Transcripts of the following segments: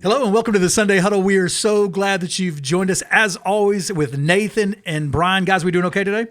Hello and welcome to the Sunday Huddle. We are so glad that you've joined us as always with Nathan and Bryan. Guys, we doing okay today?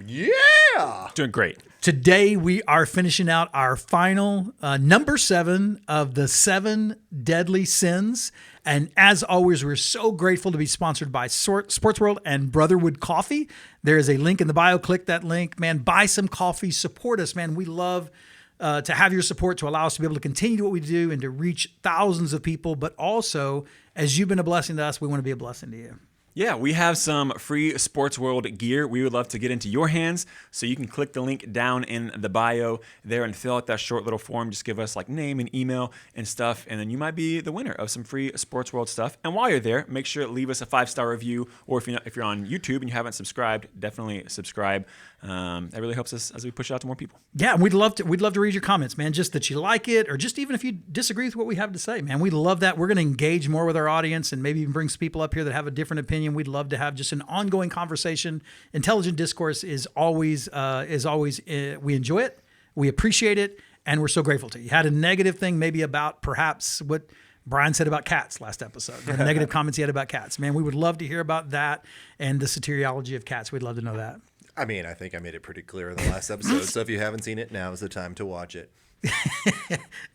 Yeah. Doing great. Today we are finishing out our final number 7 of the 7 deadly sins. And as always, we're so grateful to be sponsored by Sports World and Brotherwood Coffee. There is a link in the bio. Click that link. Man, buy some coffee. Support us, man. We love to have your support to allow us to be able to continue what we do and to reach thousands of people. But also, as you've been a blessing to us, we want to be a blessing to you. Yeah, we have some free Sports World gear we would love to get into your hands. So you can click the link down in the bio there and fill out that short little form. Just give us like name and email and stuff. And then you might be the winner of some free Sports World stuff. And while you're there, make sure to leave us a 5-star review. Or if you're on YouTube and you haven't subscribed, definitely subscribe. That really helps us as we push it out to more people. Yeah, and we'd love to read your comments, man. Just that you like it, or just even if you disagree with what we have to say, man. We love that. We're going to engage more with our audience and maybe even bring some people up here that have a different opinion. We'd love to have just an ongoing conversation. Intelligent discourse is always we enjoy it, we appreciate it, and we're so grateful to you. You had a negative thing maybe about perhaps what Bryan said about cats last episode, the negative comments he had about cats. Man, we would love to hear about that and the soteriology of cats. We'd love to know that. I mean, I think I made it pretty clear in the last episode. So if you haven't seen it, now is the time to watch it.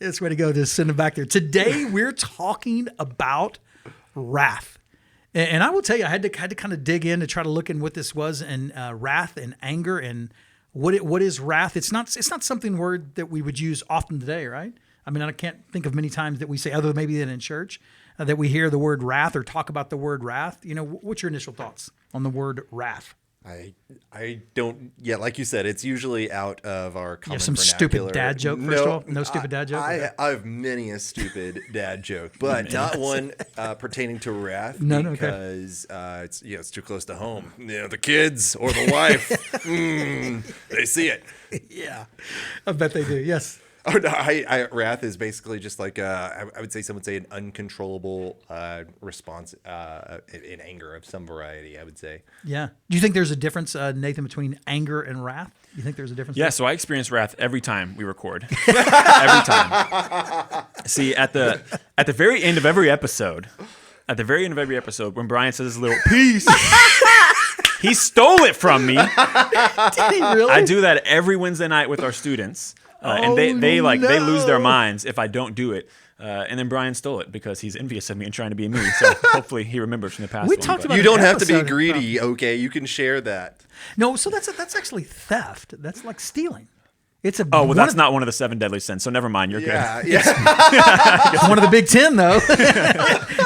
It's way to go. Just send them back there. Today, we're talking about wrath. And I will tell you, I had to kind of dig in to try to look in what this was, and wrath and anger and what is wrath. It's not something word that we would use often today, right? I mean, I can't think of many times that we say, other maybe than in church, that we hear the word wrath or talk about the word wrath. You know, what's your initial thoughts on the word wrath? I don't. Yeah, like you said, it's usually out of our common some vernacular. Stupid dad joke. First of all, no stupid dad joke. I have many a stupid dad joke, but not one pertaining to wrath. No, because it's too close to home. The kids or the wife, they see it. Yeah, I bet they do. Yes. Oh no! Wrath is basically just like I would say someone say an uncontrollable response in anger of some variety. I would say. Yeah. Do you think there's a difference, Nathan, between anger and wrath? You think there's a difference? Yeah. So I experience wrath every time we record. Every time. See, at the very end of every episode, when Bryan says his little piece. He stole it from me. Did he really? I do that every Wednesday night with our students. And they lose their minds if I don't do it. And then Bryan stole it because he's envious of me and trying to be me. So hopefully he remembers from the past. We talked about you don't have to be greedy, okay? You can share that. No, so that's actually theft. That's like stealing. It's that's not one of the 7 deadly sins. So never mind. You're good. Yeah. It's one of the big 10, though.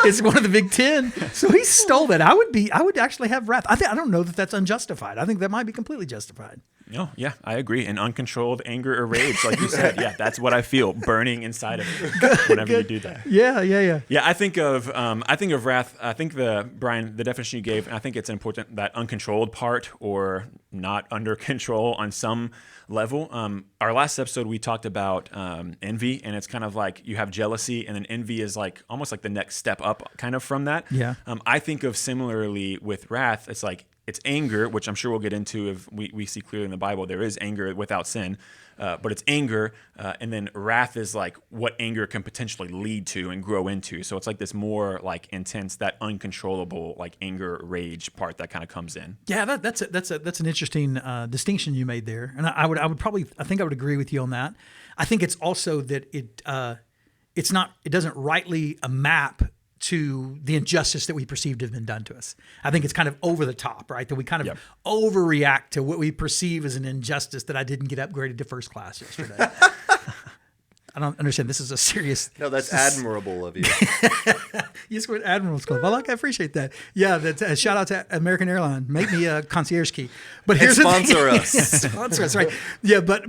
It's one of the big 10. So he stole that. I would actually have wrath. I don't know that that's unjustified. I think that might be completely justified. No, yeah, I agree. And uncontrolled anger or rage, like you said, yeah, that's what I feel burning inside of me whenever you do that. Yeah. Yeah, I think of wrath. I think Bryan, the definition you gave, and I think it's important that uncontrolled part or not under control on some level. Our last episode we talked about envy, and it's kind of like you have jealousy, and then envy is like almost like the next step up, kind of from that. Yeah. I think of similarly with wrath. It's like it's anger, which I'm sure we'll get into if we see clearly in the Bible there is anger without sin, but it's anger, and then wrath is like what anger can potentially lead to and grow into. So it's like this more like intense, that uncontrollable like anger, rage part that kind of comes in. Yeah, that's an interesting distinction you made there, and I would agree with you on that. I think it's also that it doesn't rightly map to the injustice that we perceive to have been done to us. I think it's kind of over the top, right? That we kind of overreact to what we perceive as an injustice that I didn't get upgraded to first class yesterday. I don't understand. This is a serious... No, that's admirable of you. You scored Admiral's Club. I appreciate that. Yeah, that's a shout out to American Airlines. Make me a concierge key. But here's sponsor us. Sponsor us, right? Yeah, but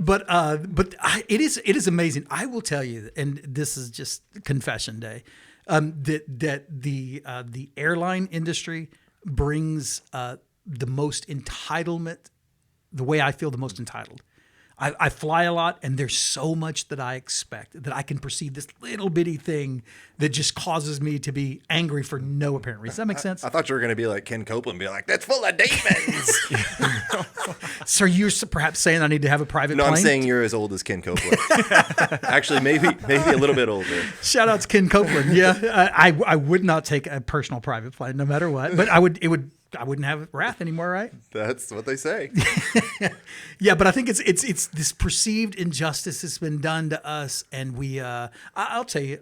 it is amazing. I will tell you, and this is just confession day. That the airline industry brings the most entitlement, the way I feel the most entitled. I fly a lot, and there's so much that I expect that I can perceive this little bitty thing that just causes me to be angry for no apparent reason. Does that make sense? I thought you were going to be like Ken Copeland, be like, that's full of demons. So you're perhaps saying I need to have a private No, plane? I'm saying you're as old as Ken Copeland. Actually, maybe a little bit older. Shout out to Ken Copeland. Yeah, I would not take a personal private plane no matter what, but I wouldn't have wrath anymore, right? That's what they say. Yeah, but I think it's this perceived injustice that's been done to us, and we. I'll tell you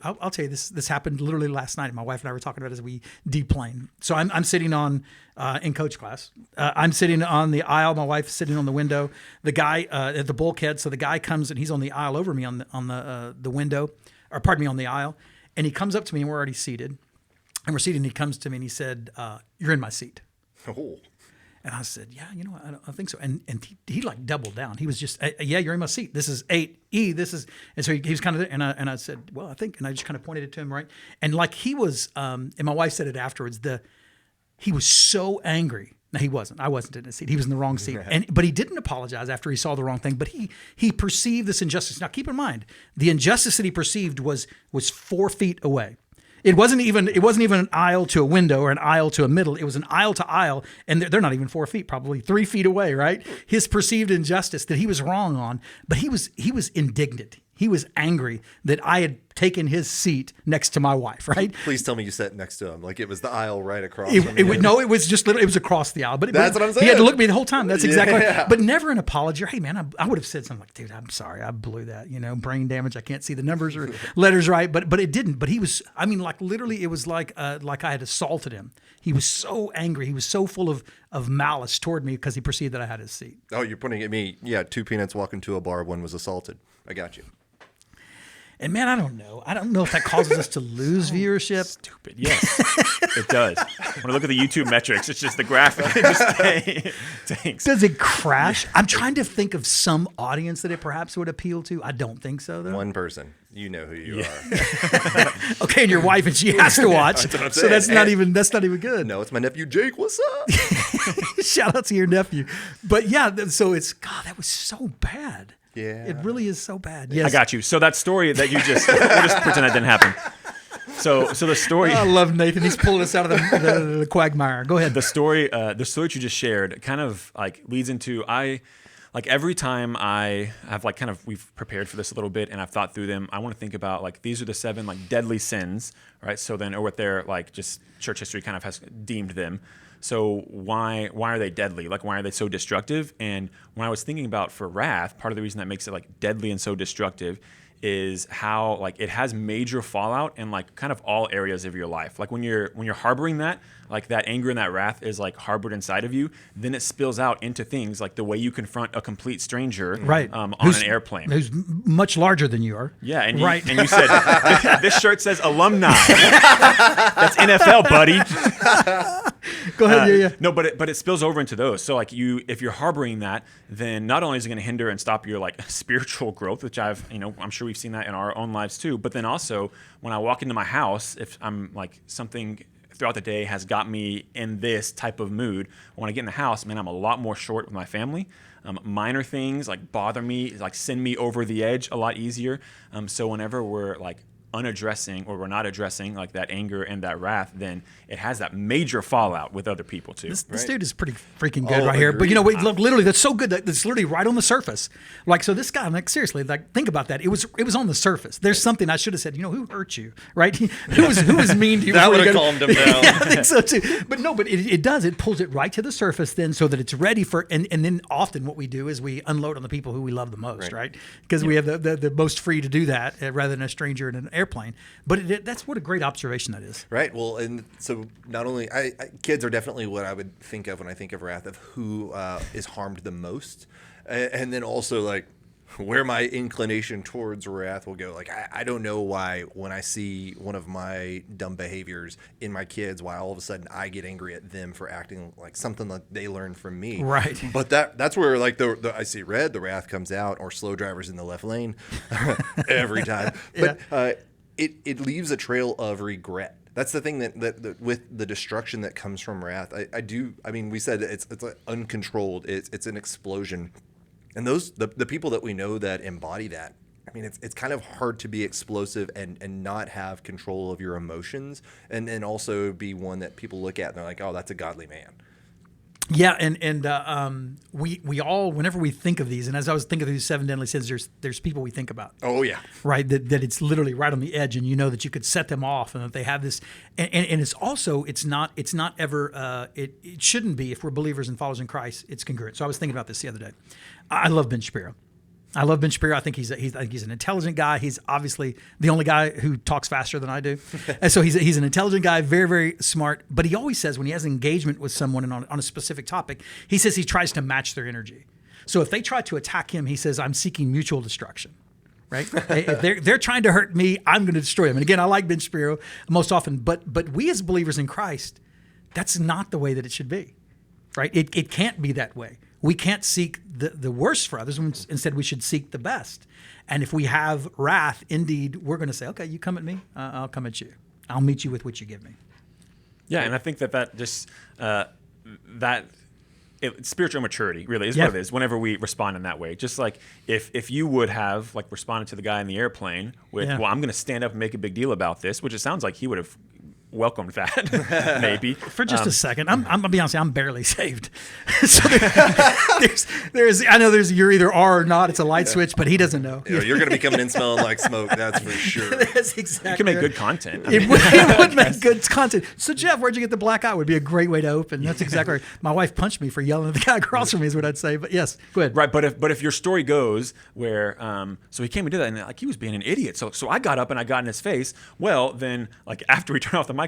this happened literally last night. My wife and I were talking about it as we deplane. So I'm sitting on in coach class. I'm sitting on the aisle. My wife's sitting on the window. The guy at the bulkhead. So the guy comes and he's on the aisle over me on the window, or pardon me, on the aisle, and he comes up to me and we're already seated, and we're seated. And he comes to me and he said, "You're in my seat." Oh. And I said, yeah, I don't think so. And he like doubled down. He was just, yeah, you're in my seat. This is 8E. This is, and so he was kind of, and I said, well, I think, and I just kind of pointed it to him, right? And like he was, and my wife said it afterwards, he was so angry. No, he wasn't. I wasn't in his seat. He was in the wrong seat. But he didn't apologize after he saw the wrong thing. But he perceived this injustice. Now keep in mind, the injustice that he perceived was 4 feet away. It wasn't even an aisle to a window or an aisle to a middle. It was an aisle to aisle, and they're not even 4 feet, probably 3 feet away, right? His perceived injustice that he was wrong on, but he was indignant. He was angry that I had taken his seat next to my wife, right? Please tell me you sat next to him. Like it was the aisle right across from you. No, it was just literally, it was across the aisle. But That's what I'm saying. He had to look at me the whole time. That's exactly Yeah. right. But never an apology. Hey, man, I would have said something like, dude, I'm sorry. I blew that, brain damage. I can't see the numbers or letters right. But it didn't. But he was, like literally it was like I had assaulted him. He was so angry. He was so full of malice toward me because he perceived that I had his seat. Oh, you're pointing at me. Yeah, 2 peanuts walking to a bar. One was assaulted. I got you. And man, I don't know. I don't know if that causes us to lose viewership. Stupid. Yes, it does. When I look at the YouTube metrics, it's just the graphic. It just tanks. Does it crash? I'm trying to think of some audience that it perhaps would appeal to. I don't think so, though. One person. You know who you are. Okay, and your wife, and she has to watch. That's what I'm so saying. that's not even good. No, it's my nephew Jake. What's up? Shout out to your nephew. But yeah, so it's God. That was so bad. Yeah. It really is so bad. Yes. I got you. So that story that you just, we'll just pretend that didn't happen. So the story. I love Nathan. He's pulling us out of the quagmire. Go ahead. The story that you just shared kind of like leads into every time I have we've prepared for this a little bit and I've thought through them, I want to think about like these are the 7 like deadly sins, right? So then, or what their like just church history kind of has deemed them. So why are they deadly? Like, why are they so destructive? And when I was thinking about for wrath, part of the reason that makes it like deadly and so destructive is how like it has major fallout in like kind of all areas of your life. Like when you're harboring that, like that anger and that wrath is like harbored inside of you, then it spills out into things like the way you confront a complete stranger right. On an airplane. Who's much larger than you are. Yeah, and right. you said, this shirt says alumni. That's NFL, buddy. Go ahead, yeah. No, but it spills over into those. So like if you're harboring that, then not only is it going to hinder and stop your like spiritual growth, which I'm sure we've seen that in our own lives too. But then also when I walk into my house, if I'm like something throughout the day has got me in this type of mood, when I get in the house, man, I'm a lot more short with my family. Minor things like bother me, like send me over the edge a lot easier. So whenever we're like unaddressing or we're not addressing like that anger and that wrath, then it has that major fallout with other people too. This dude is pretty freaking good right here. But look, literally, that's so good that it's literally right on the surface. Like, so this guy, like seriously, like think about that. It was on the surface. There's something I should have said. Who hurt you, right? Who was mean to you? That would have calmed him down. Yeah, I think so too. But no, but it does. It pulls it right to the surface then, so that it's ready for. And then often what we do is we unload on the people who we love the most, right? Because we have the most free to do that rather than a stranger in an airplane. But that's what a great observation that is. Right. Well, and so not only kids are definitely what I would think of when I think of wrath, of who is harmed the most, and then also like where my inclination towards wrath will go. Like I don't know why when I see one of my dumb behaviors in my kids, why all of a sudden I get angry at them for acting like something that they learned from me. Right. But that's where like the I see red, the wrath comes out, or slow drivers in the left lane every time. But it leaves a trail of regret. That's the thing that with the destruction that comes from wrath. I mean, we said it's like uncontrolled. It's an explosion. And the people that we know that embody that, I mean, it's kind of hard to be explosive and not have control of your emotions, and also be one that people look at and they're like, oh, that's a godly man. Yeah, and we all, whenever we think of these, and as I was thinking of these 7 deadly sins, there's people we think about. Oh yeah, right. That it's literally right on the edge, and you know that you could set them off, and that they have this, and it's also it's not ever it shouldn't be, if we're believers and followers in Christ, it's congruent. So I was thinking about this the other day. I love Ben Shapiro. I love Ben Shapiro. I think he's an intelligent guy. He's obviously the only guy who talks faster than I do. And so he's an intelligent guy, very, very smart. But he always says when he has engagement with someone and on a specific topic, he says he tries to match their energy. So if they try to attack him, he says, I'm seeking mutual destruction. Right? If they're trying to hurt me, I'm going to destroy them. And again, I like Ben Shapiro most often. But we as believers in Christ, that's not the way that it should be. Right? It can't be that way. We can't seek the worst for others. Instead, we should seek the best. And if we have wrath, indeed, we're going to say, okay, you come at me, I'll come at you. I'll meet you with what you give me. Yeah, and I think that just spiritual maturity really is what it is whenever we respond in that way. Just like if you would have like responded to the guy in the airplane with, well, I'm going to stand up and make a big deal about this, which it sounds like he would have welcomed that maybe for just a second. I'm gonna be honest, I'm barely saved. So there's I know there's you're either are or not. It's a light switch, but he doesn't know. You're going to be coming in smelling like smoke. That's for sure. That's exactly. You can make good content. It would make good content. So Jeff, where'd you get the black eye? Would be a great way to open. That's exactly right. My wife punched me for yelling at the guy across from me is what I'd say. But yes, go ahead. Right, but if your story goes where so he came and did that and like he was being an idiot. So I got up and I got in his face. Well, then like after we turned off the mics,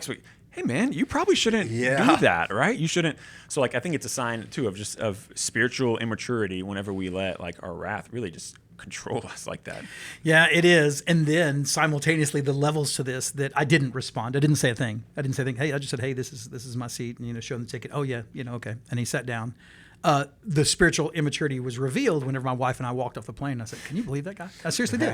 hey man, you probably shouldn't do that, right? You shouldn't. So like I think it's a sign too of spiritual immaturity whenever we let like our wrath really just control us like that. Yeah, it is. And then simultaneously the levels to this that I didn't respond. I didn't say a thing. Hey, I just said, hey, this is my seat, and show him the ticket. Oh yeah, okay. And he sat down. The spiritual immaturity was revealed whenever my wife and I walked off the plane. I said, can you believe that guy? I seriously did.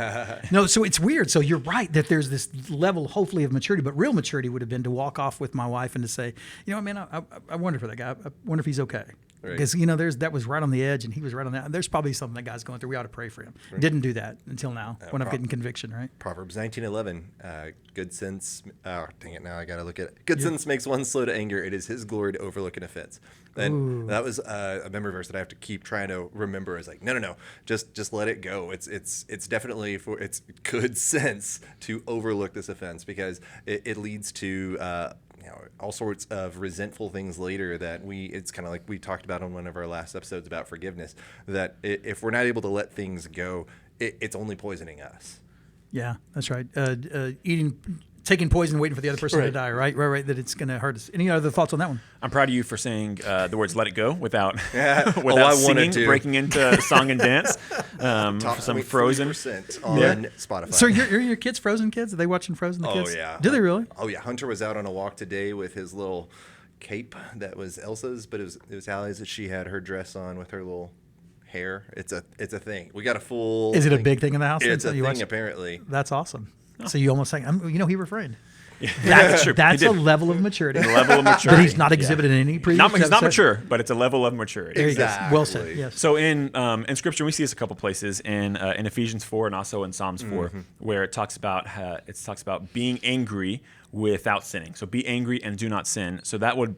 No, so it's weird. So you're right that there's this level, hopefully, of maturity, but real maturity would have been to walk off with my wife and to say, man, I wonder for that guy. I wonder if he's okay. Right. Because, that was right on the edge and he was right on that. There's probably something that guy's going through. We ought to pray for him. Right. Didn't do that until now when I'm getting conviction, right? Proverbs 19:11, good sense. Oh, dang it. Now I got to look at it. Good sense makes one slow to anger. It is his glory to overlook an offense. And that was a memory verse that I have to keep trying to remember. Is like, no, just let it go. It's definitely it's good sense to overlook this offense because it leads to all sorts of resentful things later that it's kind of like we talked about on one of our last episodes about forgiveness, that if we're not able to let things go, it's only poisoning us. Yeah, that's right. Taking poison, waiting for the other person to die, right? That it's going to hurt us. Any other thoughts on that one? I'm proud of you for saying the words "let it go" without singing, breaking into song and dance. Some Frozen on Spotify. So your kids Frozen kids? Are they watching Frozen? The kids? Oh yeah. Do they really? Oh yeah. Hunter was out on a walk today with his little cape that was Elsa's, but it was Hallie's that she had her dress on with her little hair. It's a thing. We got a full. Is it a big thing in the house? It's a thing apparently. That's awesome. So you almost saying, he refrained. Yeah. That's a level of maturity. That he's not exhibited in any previous. He's not mature, but it's a level of maturity. Exactly. Well said. Yes. So in Scripture, we see this a couple places in Ephesians 4 and also in Psalms 4, where it talks about being angry without sinning. So be angry and do not sin. So that would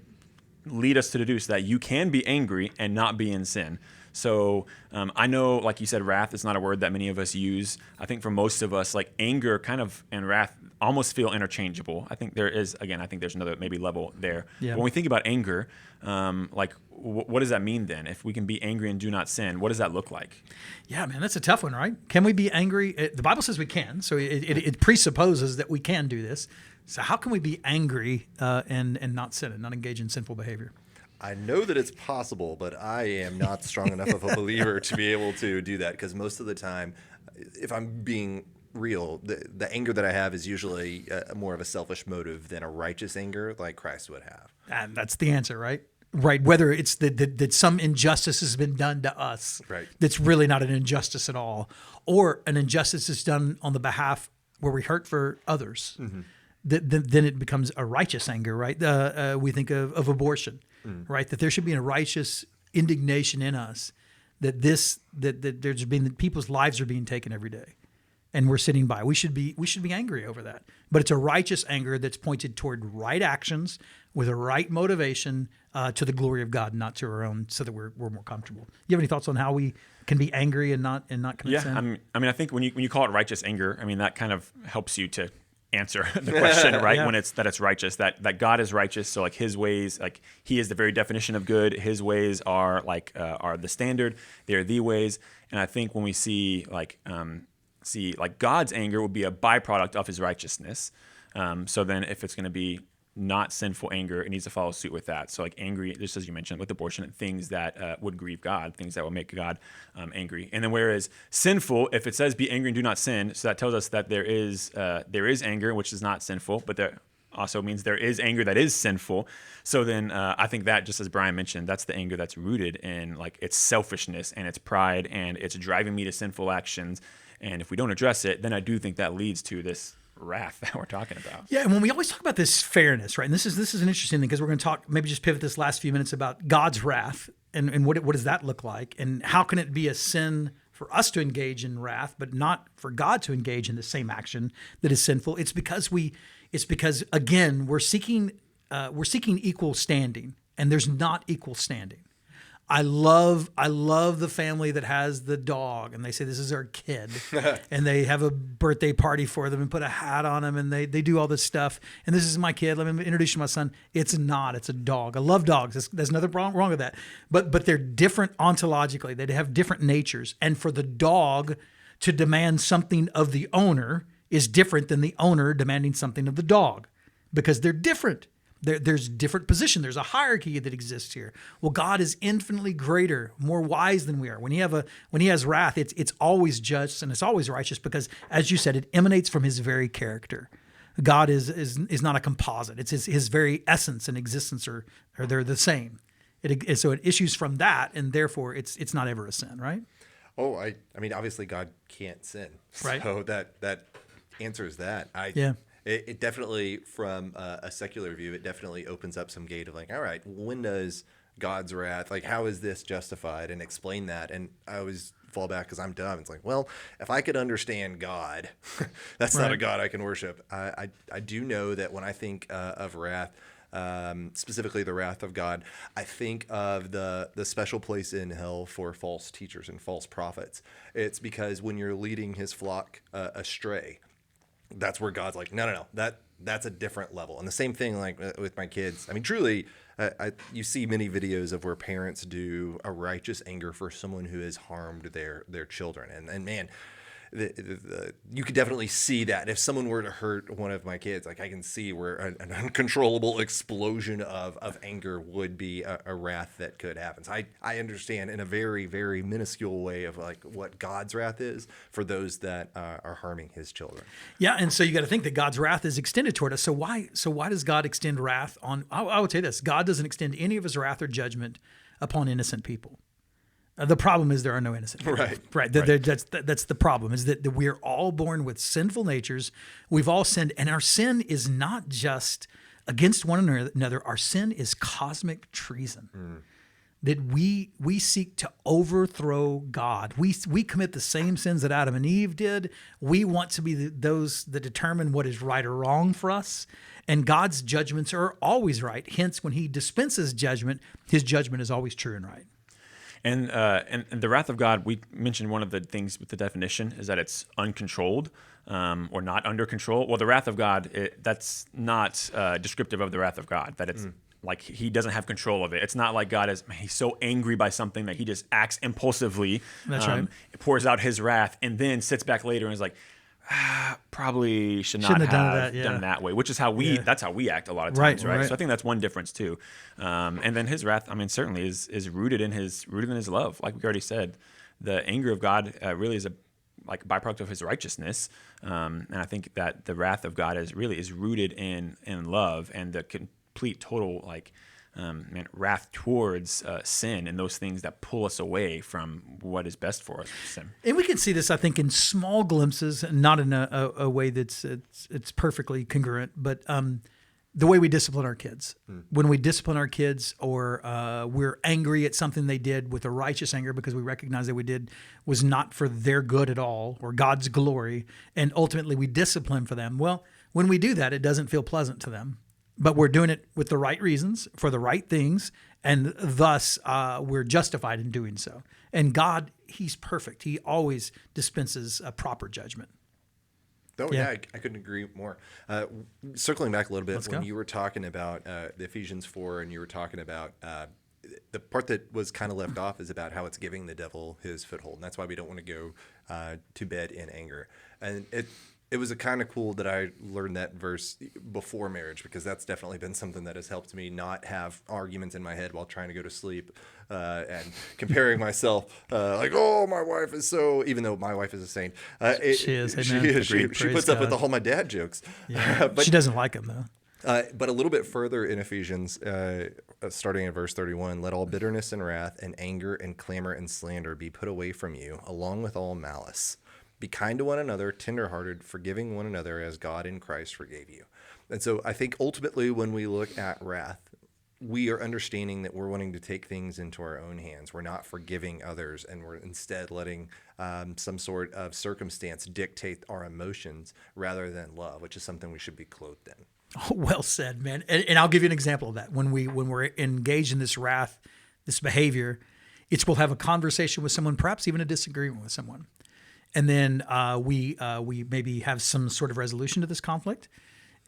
lead us to deduce that you can be angry and not be in sin. So I know, like you said, wrath is not a word that many of us use. I think for most of us, like anger and wrath almost feel interchangeable. I think there's another maybe level there. Yeah. But when we think about anger, what does that mean then? If we can be angry and do not sin, what does that look like? Yeah, man, that's a tough one, right? Can we be angry? The Bible says we can, so it presupposes that we can do this. So how can we be angry and not sin and not engage in sinful behavior? I know that it's possible, but I am not strong enough of a believer to be able to do that because most of the time, if I'm being real, the anger that I have is usually more of a selfish motive than a righteous anger like Christ would have. And that's the answer, right? Right, whether it's that some injustice has been done to us that's really not an injustice at all, or an injustice is done on the behalf where we hurt for others, then it becomes a righteous anger, right? We think of abortion. Right, that there should be a righteous indignation in us that there's been people's lives are being taken every day, and we're sitting by. We should be angry over that, but it's a righteous anger that's pointed toward right actions with a right motivation to the glory of God, not to our own, so that we're more comfortable. You have any thoughts on how we can be angry and not commit sin? I think when you call it righteous anger, I mean that kind of helps you to answer the question, right? Yeah. When it's righteous, that God is righteous, so like His ways, like He is the very definition of good. His ways are are the standard. They're the ways, and I think when we see God's anger would be a byproduct of His righteousness. So then, if it's going to be not sinful anger, it needs to follow suit with that. So like angry, just as you mentioned with abortion, things that would grieve God, things that will make God angry. And then whereas sinful, if it says be angry and do not sin, so that tells us that there is anger, which is not sinful, but there also means there is anger that is sinful. So then I think that, just as Bryan mentioned, that's the anger that's rooted in like its selfishness and its pride and it's driving me to sinful actions. And if we don't address it, then I do think that leads to this wrath that we're talking about. Yeah, and when we always talk about this fairness, right? And this is an interesting thing because we're going to talk, maybe just pivot this last few minutes about God's wrath and what does that look like, and how can it be a sin for us to engage in wrath, but not for God to engage in the same action that is sinful. It's because again we're seeking equal standing, and there's not equal standing. I love the family that has the dog, and they say this is our kid, and they have a birthday party for them and put a hat on them, and they do all this stuff. And this is my kid. Let me introduce you to my son. It's not. It's a dog. I love dogs. There's nothing wrong with that. But they're different ontologically. They have different natures, and for the dog to demand something of the owner is different than the owner demanding something of the dog, because they're different. There's different position. There's a hierarchy that exists here. Well, God is infinitely greater, more wise than we are. When He has wrath, it's always just and it's always righteous because, as you said, it emanates from His very character. God is not a composite. It's His very essence and existence are they're the same. So it issues from that, and therefore it's not ever a sin, right? Oh, I mean, obviously God can't sin, Right. So that answers that. It definitely, from a secular view, it definitely opens up some gate of like, all right, when does God's wrath, like, how is this justified, and explain that. And I always fall back because I'm dumb. It's like, well, if I could understand God, that's not a God I can worship. I do know that when I think of wrath, specifically the wrath of God, I think of the special place in hell for false teachers and false prophets. It's because when you're leading His flock astray, that's where God's like, no, that's a different level. And the same thing like with my kids. I mean, truly, you see many videos of where parents do a righteous anger for someone who has harmed their children. And man, you could definitely see that if someone were to hurt one of my kids, like I can see where an uncontrollable explosion of anger would be a wrath that could happen. So I understand in a very, very minuscule way of like what God's wrath is for those that are harming His children. Yeah, and so you got to think that God's wrath is extended toward us. So why does God extend wrath on? I would say this: God doesn't extend any of His wrath or judgment upon innocent people. The problem is there are no innocent people. Right. That's the problem, is that we are all born with sinful natures. We've all sinned, and our sin is not just against one another. Our sin is cosmic treason. That we seek to overthrow God. We commit the same sins that Adam and Eve did. We want to be those that determine what is right or wrong for us. And God's judgments are always right. Hence, when He dispenses judgment, His judgment is always true and right. And the wrath of God, we mentioned one of the things with the definition is that it's uncontrolled or not under control. Well, the wrath of God, that's not descriptive of the wrath of God, that it's like He doesn't have control of it. It's not like God He's so angry by something that He just acts impulsively. That's right. It pours out His wrath and then sits back later and is like, probably shouldn't have done that way, which is how that's how we act a lot of times, right? So I think that's one difference too. And then His wrath, I mean, certainly is rooted in His love. Like we already said, the anger of God really is a byproduct of His righteousness. And I think that the wrath of God is rooted in love and the complete total wrath towards sin and those things that pull us away from what is best for us. Sin. And we can see this, I think, in small glimpses, not in a way that's it's perfectly congruent, but the way we discipline our kids. When we discipline our kids, or we're angry at something they did with a righteous anger because we recognize that we did was not for their good at all or God's glory, and ultimately we discipline for them. Well, when we do that, it doesn't feel pleasant to them, but we're doing it with the right reasons, for the right things, and thus we're justified in doing so. And God, He's perfect. He always dispenses a proper judgment. Oh, yeah, I couldn't agree more. Circling back a little bit, when you were talking about the Ephesians 4, and you were talking about the part that was kind of left off is about how it's giving the devil his foothold. And that's why we don't want to go to bed in anger. And it was kind of cool that I learned that verse before marriage, because that's definitely been something that has helped me not have arguments in my head while trying to go to sleep and comparing myself like, oh, my wife is so, even though my wife is a saint. She is. She puts up with all my dad jokes. Yeah. But she doesn't like them, though. But a little bit further in Ephesians, starting at verse 31, let all bitterness and wrath and anger and clamor and slander be put away from you, along with all malice. Be kind to one another, tenderhearted, forgiving one another as God in Christ forgave you. And so I think ultimately when we look at wrath, we are understanding that we're wanting to take things into our own hands. We're not forgiving others, and we're instead letting some sort of circumstance dictate our emotions rather than love, which is something we should be clothed in. Oh, well said, man. And I'll give you an example of that. When we're engaged in this wrath, this behavior, we'll have a conversation with someone, perhaps even a disagreement with someone. And then we maybe have some sort of resolution to this conflict.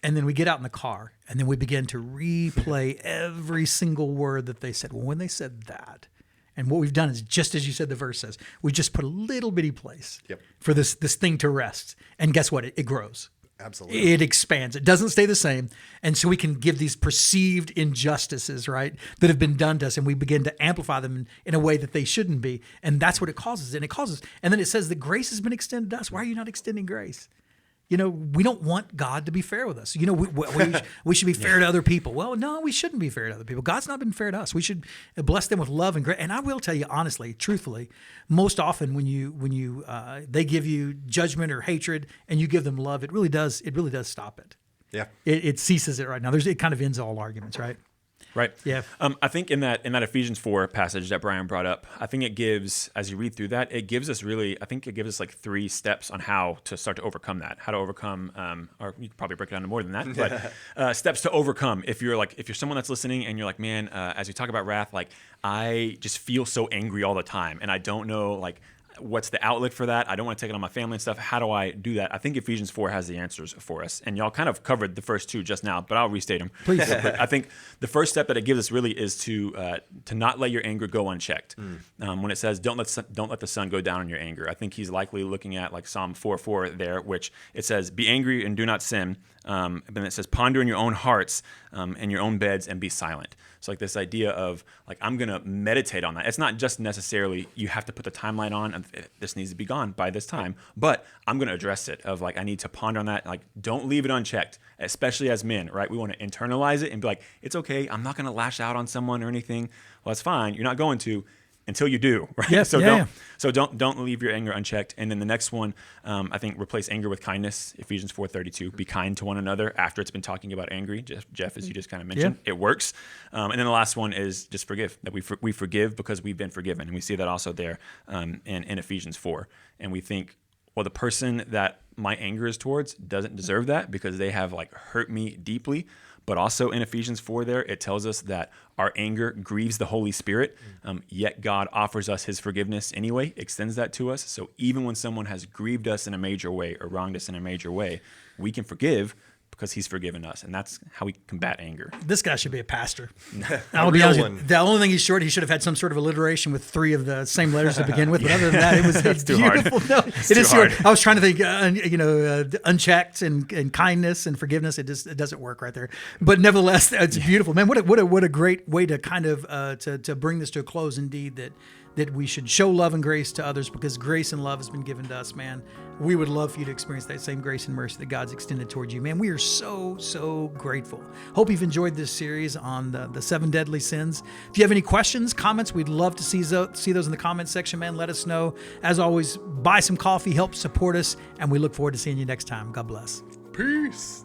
And then we get out in the car, and then we begin to replay every single word that they said. Well, when they said that, and what we've done is, just as you said the verse says, we just put a little bitty place for this thing to rest. And guess what? It grows. Absolutely. It expands. It doesn't stay the same. And so we can give these perceived injustices, right, that have been done to us, and we begin to amplify them in a way that they shouldn't be. And that's what it causes. And then it says that grace has been extended to us. Why are you not extending grace? You know, we don't want God to be fair with us. You know, we should be fair to other people. Well, no, we shouldn't be fair to other people. God's not been fair to us. We should bless them with love and grace. And I will tell you honestly, truthfully, most often when they give you judgment or hatred and you give them love, it really does stop it. Yeah. It ceases it right now. It kind of ends all arguments, right? Right. Yeah. I think in that Ephesians 4 passage that Bryan brought up, I think it gives, as you read through that, it gives us like 3 steps on how to start to overcome that, how to overcome, or you could probably break it down to more than that, but steps to overcome. If you're someone that's listening and you're like, man, as we talk about wrath, like I just feel so angry all the time, and I don't know like what's the outlet for that? I don't want to take it on my family and stuff. How do I do that? I think Ephesians 4 has the answers for us. And y'all kind of covered the first 2 just now, but I'll restate them. Please. I think the first step that it gives us really is to not let your anger go unchecked. When it says, don't let the sun go down in your anger. I think he's likely looking at like Psalm 4:4 there, which it says, be angry and do not sin. And then it says, ponder in your own hearts in your own beds and be silent. So like this idea of like, I'm going to meditate on that. It's not just necessarily you have to put the timeline on and this needs to be gone by this time, but I'm going to address it of like, I need to ponder on that. Like, don't leave it unchecked, especially as men, right? We want to internalize it and be like, it's okay. I'm not going to lash out on someone or anything. Well, that's fine. You're not going to until you do, right? Yes, So don't leave your anger unchecked. And then the next one, I think replace anger with kindness. Ephesians 4:32, be kind to one another after it's been talking about angry. Jeff, as you just kind of mentioned, it works. And then the last one is just forgive, that we forgive because we've been forgiven. And we see that also there in Ephesians 4. And we think, well, the person that my anger is towards doesn't deserve that because they have like hurt me deeply. But also in Ephesians 4 there, it tells us that our anger grieves the Holy Spirit, yet God offers us his forgiveness anyway, extends that to us. So even when someone has grieved us in a major way or wronged us in a major way, we can forgive because he's forgiven us. And that's how we combat anger. This guy should be a pastor. I'll be honest with you, the only thing he's short, he should have had some sort of alliteration with 3 of the same letters to begin with. But other than that, it's too beautiful. Hard. No, it's it is hard. I was trying to think, unchecked and kindness and forgiveness. It doesn't work right there. But nevertheless, it's beautiful, man. What a great way to kind of to bring this to a close. Indeed, that we should show love and grace to others because grace and love has been given to us, man. We would love for you to experience that same grace and mercy that God's extended towards you, man. We are so grateful. Hope you've enjoyed this series on the 7 deadly sins. If you have any questions, comments, we'd love to see those in the comments section, man. Let us know. As always, buy some coffee, help support us, and we look forward to seeing you next time. God bless. Peace.